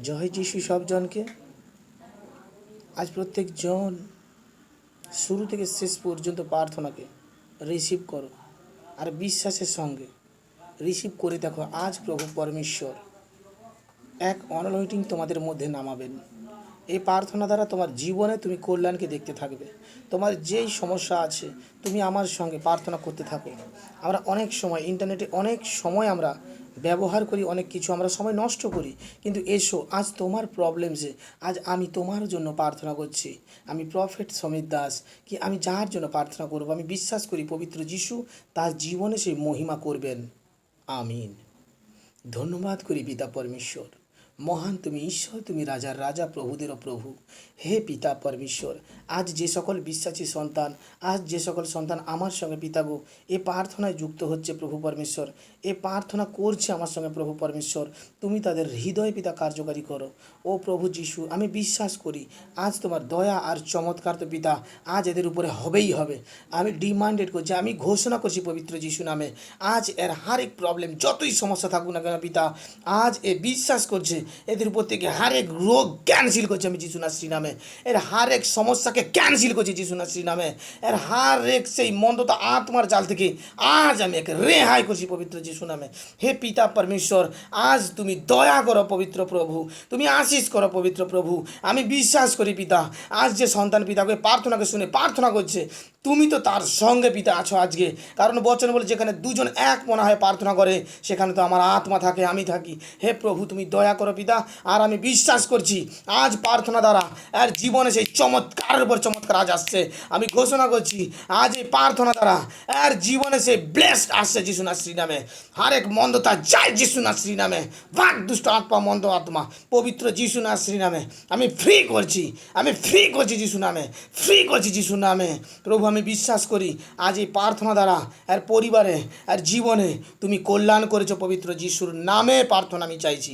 জয় যিশু সবজনকে। আজ প্রত্যেকজন শুরু থেকে শেষ পর্যন্ত প্রার্থনাকে রিসিভ করো আর বিশ্বাসের সঙ্গে রিসিভ করে দেখো। আজ প্রভু পরমেশ্বর এক অনলাইটিং তোমাদের মধ্যে নামাবেন। এই প্রার্থনা দ্বারা তোমার জীবনে তুমি কল্যাণকে দেখতে থাকবে। তোমার যেই সমস্যা আছে তুমি আমার সঙ্গে প্রার্থনা করতে থাকো। আমরা অনেক সময় ইন্টারনেটে অনেক সময় আমরা ব্যবহার করি, অনেক কিছু আমরা সময় নষ্ট করি, কিন্তু এসো আজ তোমার প্রবলেমসে আজ আমি তোমার জন্য প্রার্থনা করছি। আমি প্রফেট সমীর দাস, কি আমি যার জন্য প্রার্থনা করব আমি বিশ্বাস করি পবিত্র যিশু তার জীবনে সেই মহিমা করবেন। আমিন। ধন্যবাদ করি পিতা পরমেশ্বর। মহান তুমি ঈশ্বর, তুমি রাজার রাজা, প্রভুদেরও প্রভু। হে পিতা পরমেশ্বর, আজ যে সকল বিশ্বাসী সন্তান, আজ যে সকল সন্তান আমার সঙ্গে পিতাগো এ প্রার্থনায় যুক্ত হচ্ছে প্রভু পরমেশ্বর, এ প্রার্থনা করছে আমার সঙ্গে প্রভু পরমেশ্বর, তুমি তাদের হৃদয় পিতা কার্যকারী করো। ও প্রভু যিশু, আমি বিশ্বাস করি আজ তোমার দয়া আর চমৎকার তো পিতা আজ এদের উপরে হবেই হবে। আমি ডিমান্ডেড করছি, আমি ঘোষণা করছি পবিত্র যিশু নামে, আজ এর হারেক প্রবলেম যতই সমস্যা থাকুক না কেন পিতা, আজ এ বিশ্বাস করছে এদের উপর থেকে হারেক রোগ ক্যান্সেল করছে আমি যিশু নাশ্রী নামে। এর হারেক সমস্যাকে ক্যান্সেল করছি যিশু নাশ্রী নামে। এর হারেক সেই মন্দতা আত্মার জাল থেকে আজ আমি একে রেহাই করছি পবিত্র যিশু নামে। হে পিতা পরমেশ্বর, আজ তুমি দয়া করো পবিত্র প্রভু, তুমি আশীষ করো পবিত্র প্রভু। আমি বিশ্বাস করি পিতা আজ যে সন্তান পিতাকে প্রার্থনাকে শুনে প্রার্থনা করছে তুমি তো তার সঙ্গে পিতা আছো আজকে, কারণ বচন বলে যেখানে দুজন এক মনে হয় প্রার্থনা করে সেখানে তো আমার আত্মা থাকে, আমি থাকি। হে প্রভু তুমি দয়া করো পিতা, আর আমি বিশ্বাস করছি আজ প্রার্থনা দ্বারা আর জীবনে সেই চমৎকারের উপর চমৎকার আজ আসছে। আমি ঘোষণা করছি আজ এই প্রার্থনা দ্বারা আর জীবনে সেই ব্লেসড আসছে যিশু নাশ্রী নামে। হারেক মন্দতা যায় যিশু নাশ্রী নামে, ভাগ দুষ্ট আত্মা মন্দ আত্মা পবিত্র যিশু নাশ্রী নামে আমি ফ্রি করছি, আমি ফ্রি করছি যিশু নামে, ফ্রি করছি যিশু নামে। প্রভু আমি বিশ্বাস করি আজ এই প্রার্থনা দ্বারা আর পরিবারে আর জীবনে তুমি কল্যাণ করেছো পবিত্র যিশুর নামে প্রার্থনা আমি চাইছি।